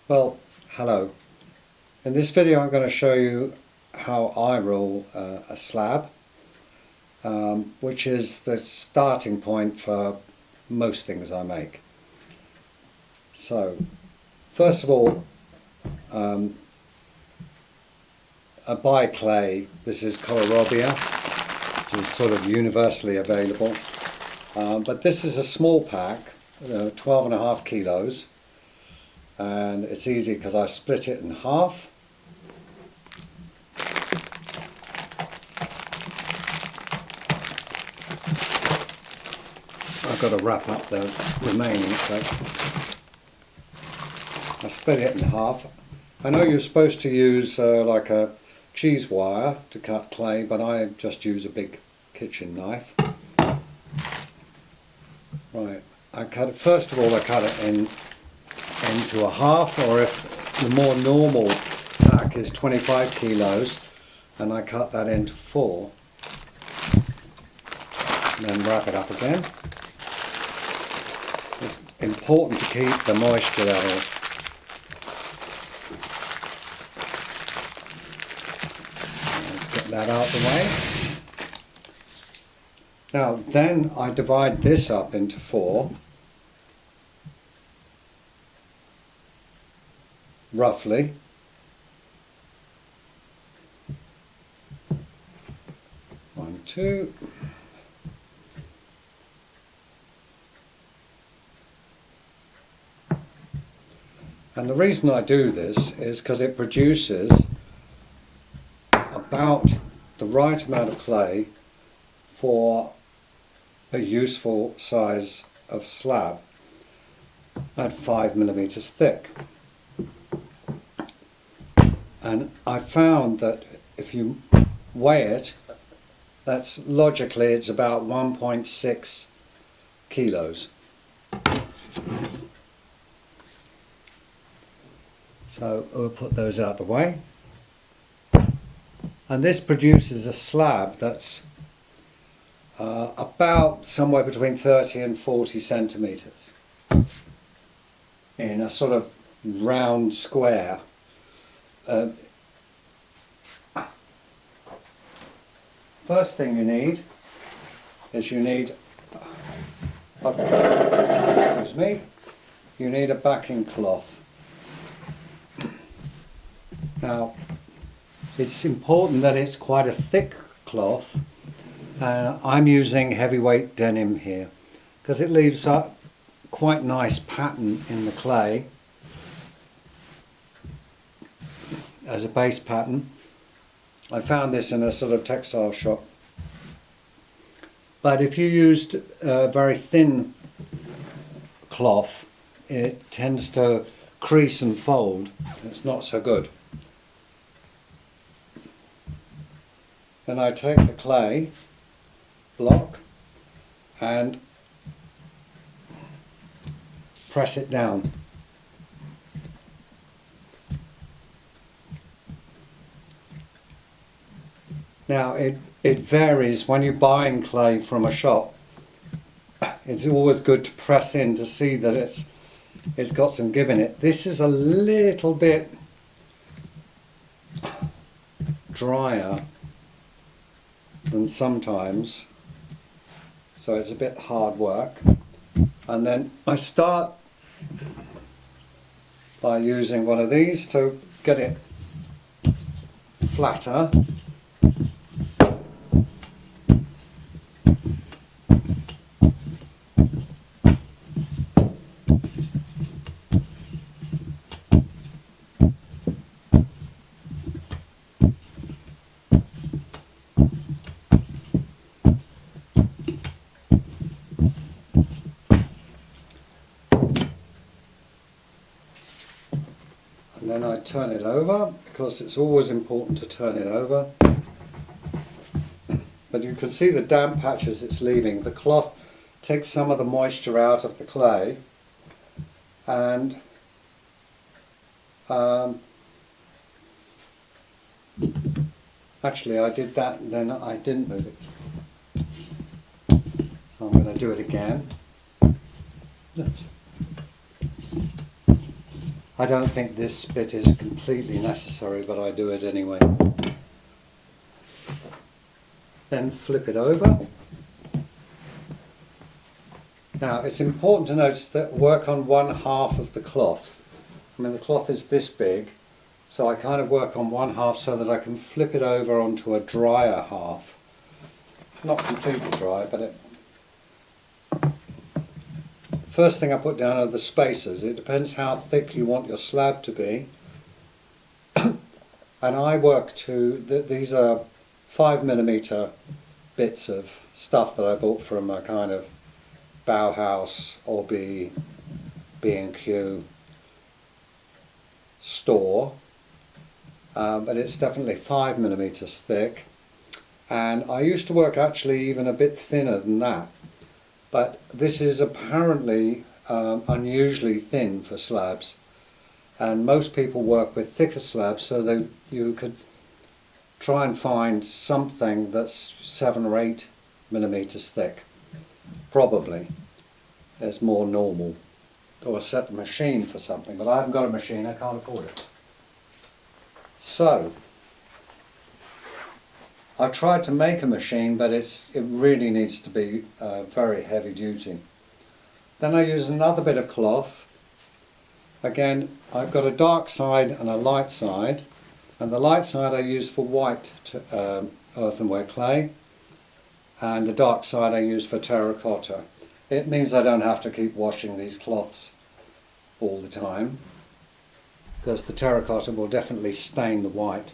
Well, hello. In this video I'm going to show you how I roll a slab, which is the starting point for most things I make. So, first of all, I buy clay. This is Kolarobia, which is sort of universally available. But this is a small pack, 12.5 kilos. And it's easy because I split it in half. I've got to wrap up the remaining, so I split it in half. I know you're supposed to use like a cheese wire to cut clay, but I just use a big kitchen knife. Right, I cut it, first of all I cut it into a half, or if the more normal pack is 25 kilos, and I cut that into 4, and then wrap it up again. It's important to keep the moisture level. Let's get that out of the way. Now then I divide this up into 4. Roughly. One, two. And the reason I do this is because it produces about the right amount of clay for a useful size of slab at 5 millimeters thick. And I found that if you weigh it, that's logically it's about 1.6 kilos. So we'll put those out the way. And this produces a slab that's about somewhere between 30 and 40 centimeters in a sort of round square. First thing you need is you need a backing cloth. Now it's important that it's quite a thick cloth, and I'm using heavyweight denim here because it leaves a quite nice pattern in the clay as a base pattern. I found this in a sort of textile shop. But if you used a very thin cloth, it tends to crease and fold. It's not so good. Then I take the clay block and press it down. Now it varies when you're buying clay from a shop. It's always good to press in to see that it's got some give in it. This is a little bit drier than sometimes, so it's a bit hard work. And then I start by using one of these to get it flatter. And then I turn it over, because it's always important to turn it over. But you can see the damp patches it's leaving. The cloth takes some of the moisture out of the clay, and actually I did that and then I didn't move it. So I'm going to do it again. I I don't think this bit is completely necessary, but I do it anyway. Then flip it over. Now it's important to notice that work on one half of the cloth. I mean, the cloth is this big, so I kind of work on one half so that I can flip it over onto a drier half. Not completely dry, but it... First thing I put down are the spacers. It depends how thick you want your slab to be. And I work to, these are 5mm bits of stuff that I bought from a kind of Bauhaus or B&Q store. But it's definitely 5mm thick. And I used to work actually even a bit thinner than that. But this is apparently unusually thin for slabs, and most people work with thicker slabs, so that you could try and find something that's 7 or 8mm thick. Probably is more normal, or set a machine for something, but I haven't got a machine, I can't afford it. So I've tried to make a machine, but it really needs to be very heavy duty. Then I use another bit of cloth. Again, I've got a dark side and a light side, and the light side I use for white earthenware clay, and the dark side I use for terracotta. It means I don't have to keep washing these cloths all the time, because the terracotta will definitely stain the white.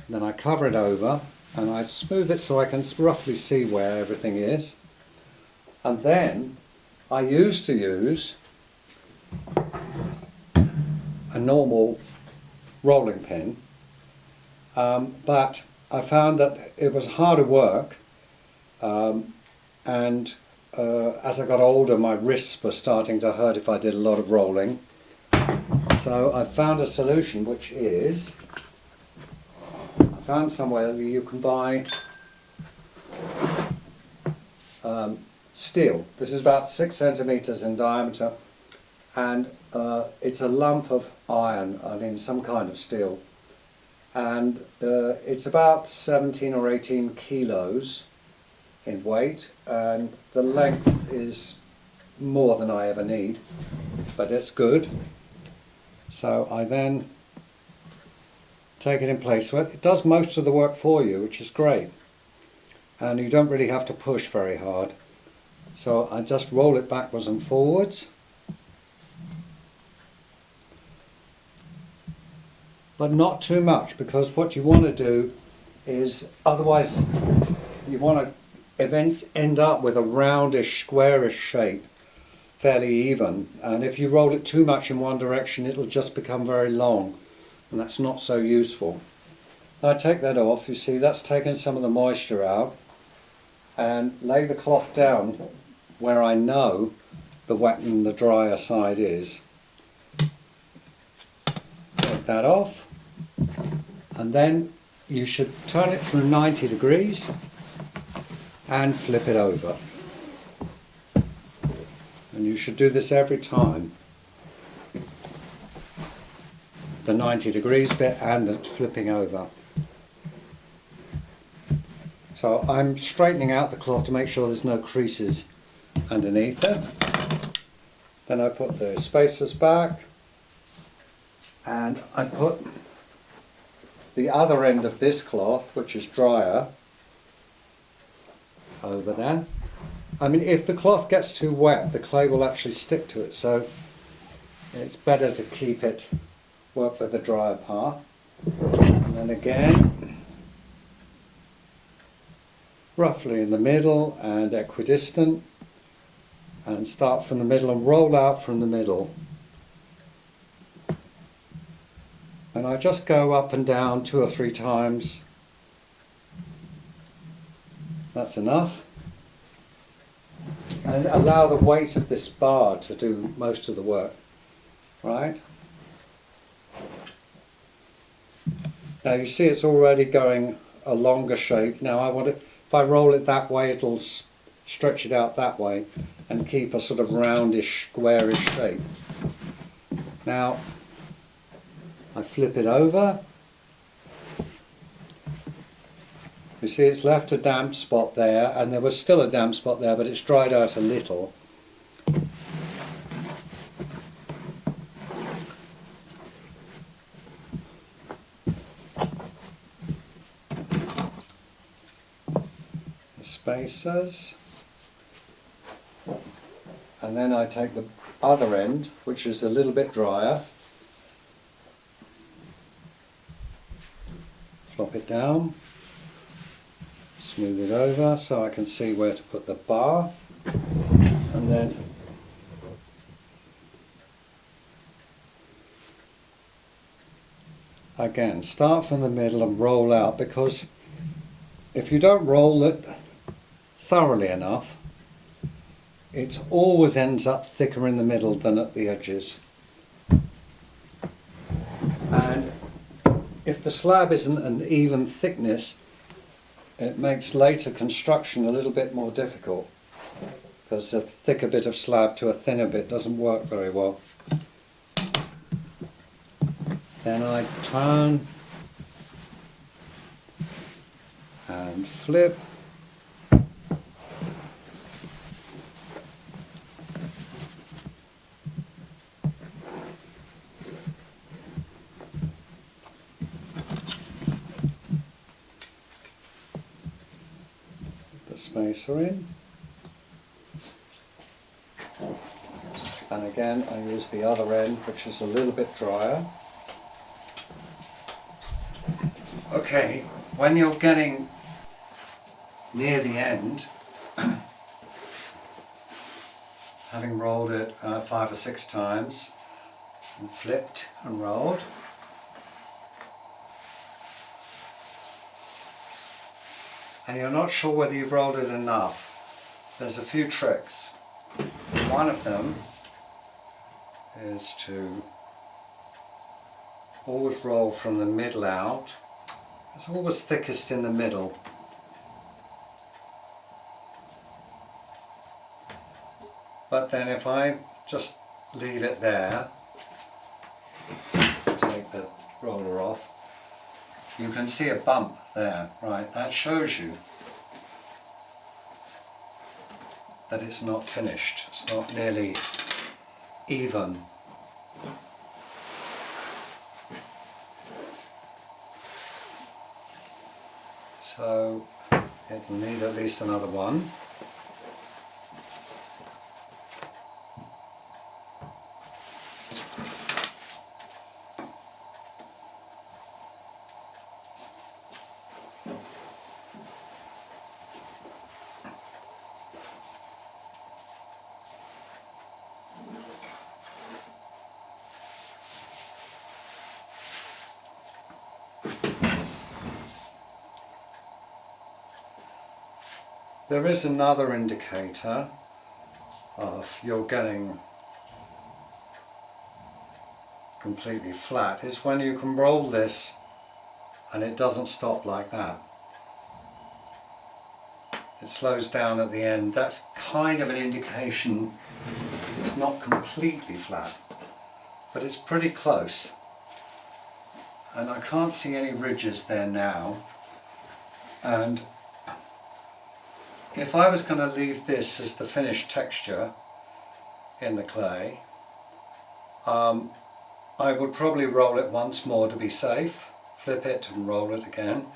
Then I cover it over and I smooth it so I can roughly see where everything is. And then I used to use a normal rolling pin, but I found that it was harder work, and as I got older my wrists were starting to hurt if I did a lot of rolling. So I found a solution, which is, found somewhere that you can buy steel. This is about 6 centimeters in diameter, and it's a lump of iron, I mean some kind of steel, and it's about 17 or 18 kilos in weight, and the length is more than I ever need, but it's good. So I then take it in place. So it does most of the work for you, which is great, and you don't really have to push very hard. So I just roll it backwards and forwards, but not too much, because what you want to do is, otherwise you want to end up with a roundish, squarish shape, fairly even, and if you roll it too much in one direction it'll just become very long, and that's not so useful. Now I take that off. You see that's taken some of the moisture out, and lay the cloth down where I know the wet and the drier side is. Take that off, and then you should turn it through 90 degrees and flip it over, and you should do this every time. The 90 degrees bit and the flipping over. So I'm straightening out the cloth to make sure there's no creases underneath it. Then I put the spacers back, and I put the other end of this cloth, which is drier, over there. I mean, if the cloth gets too wet, the clay will actually stick to it, so it's better to keep it, work with the drier part. And then again, roughly in the middle and equidistant, and start from the middle and roll out from the middle. And I just go up and down 2 or 3 times. That's enough. And allow the weight of this bar to do most of the work. Right? Now you see it's already going a longer shape. Now I want it, if I roll it that way, it'll stretch it out that way and keep a sort of roundish, squarish shape. Now I flip it over. You see it's left a damp spot there, and there was still a damp spot there, but it's dried out a little. The spacers. And then I take the other end, which is a little bit drier, flop it down, smooth it over so I can see where to put the bar, and then again start from the middle and roll out, because if you don't roll it thoroughly enough, it always ends up thicker in the middle than at the edges. And if the slab isn't an even thickness, it makes later construction a little bit more difficult, because a thicker bit of slab to a thinner bit doesn't work very well. Then I turn and flip. Spacer in, and again I use the other end, which is a little bit drier. Okay, when you're getting near the end, having rolled it 5 or 6 times and flipped and rolled, and you're not sure whether you've rolled it enough, there's a few tricks. One of them is to always roll from the middle out. It's always thickest in the middle. But then if I just leave it there, take the roller off, you can see a bump there, right? That shows you that it's not finished. It's not nearly even. So it will need at least another one. There is another indicator of you're getting completely flat, is when you can roll this and it doesn't stop like that. It slows down at the end. That's kind of an indication it's not completely flat, but it's pretty close. And I can't see any ridges there now. And if I was going to leave this as the finished texture in the clay, I would probably roll it once more to be safe, flip it and roll it again.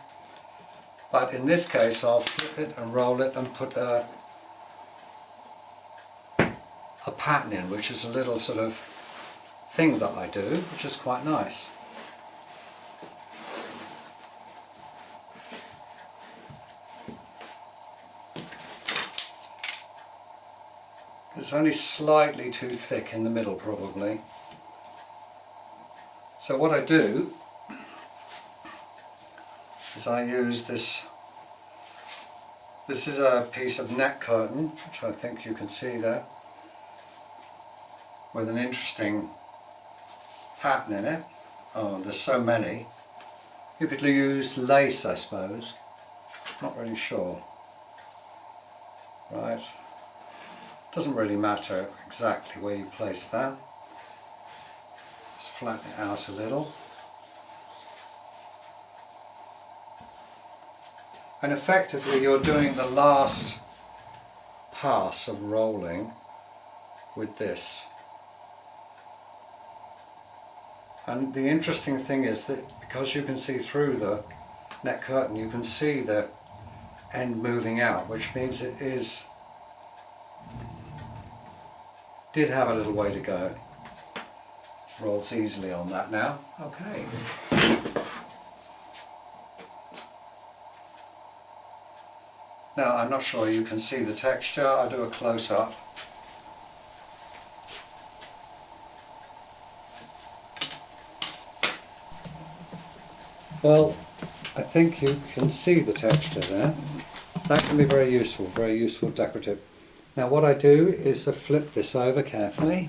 But in this case I'll flip it and roll it and put a pattern in, which is a little sort of thing that I do, which is quite nice. It's only slightly too thick in the middle probably. So what I do is I use this. This is a piece of net curtain, which I think you can see there, with an interesting pattern in it. Oh, there's so many. You could use lace, I suppose. Not really sure. Right. Doesn't really matter exactly where you place that. Just flatten it out a little. And effectively you're doing the last pass of rolling with this. And the interesting thing is that because you can see through the net curtain, you can see the end moving out, which means it did have a little way to go. Rolls easily on that now. Okay. Now I'm not sure you can see the texture. I'll do a close-up. Well, I think you can see the texture there. That can be very useful decorative. Now what I do is I flip this over carefully,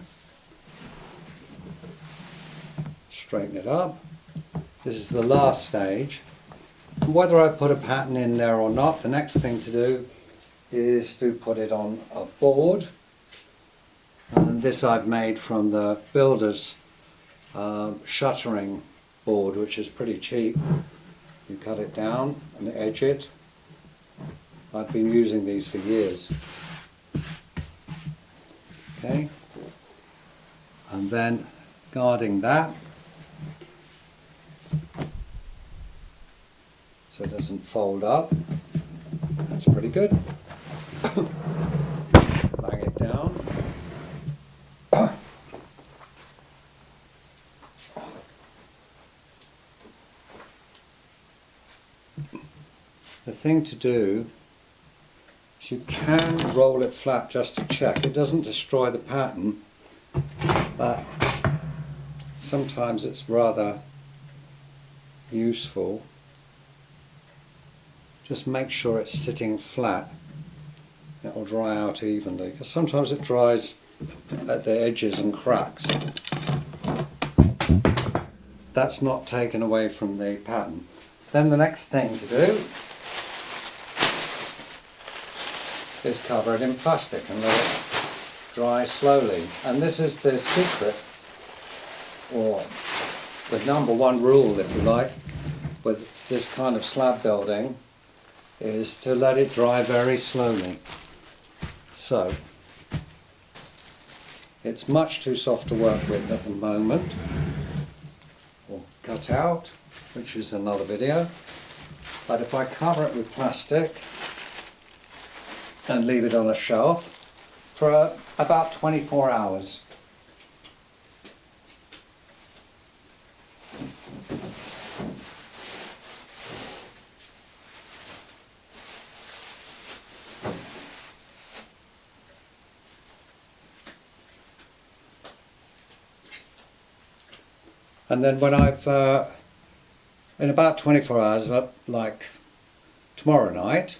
straighten it up. This is the last stage. Whether I put a pattern in there or not, the next thing to do is to put it on a board. And this I've made from the builder's shuttering board, which is pretty cheap. You cut it down and edge it. I've been using these for years. Okay, and then guarding that so it doesn't fold up. That's pretty good. Bang it down. The thing to do is you can roll it flat just to check. It doesn't destroy the pattern, but sometimes it's rather useful. Just make sure it's sitting flat. It will dry out evenly, because sometimes it dries at the edges and cracks. That's not taken away from the pattern. Then the next thing to do is cover it in plastic and let it dry slowly. And this is the secret, or the number one rule, if you like, with this kind of slab building, is to let it dry very slowly. So it's much too soft to work with at the moment, or cut out, which is another video. But if I cover it with plastic and leave it on a shelf for about 24 hours. And then when I've, in about 24 hours, like tomorrow night,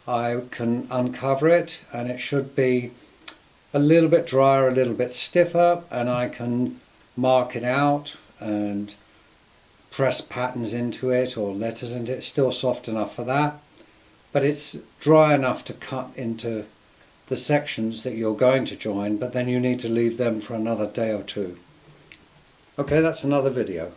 I can uncover it and it should be a little bit drier, a little bit stiffer, and I can mark it out and press patterns into it or letters into it. It's still soft enough for that, but it's dry enough to cut into the sections that you're going to join, but then you need to leave them for another day or two. Okay, that's another video.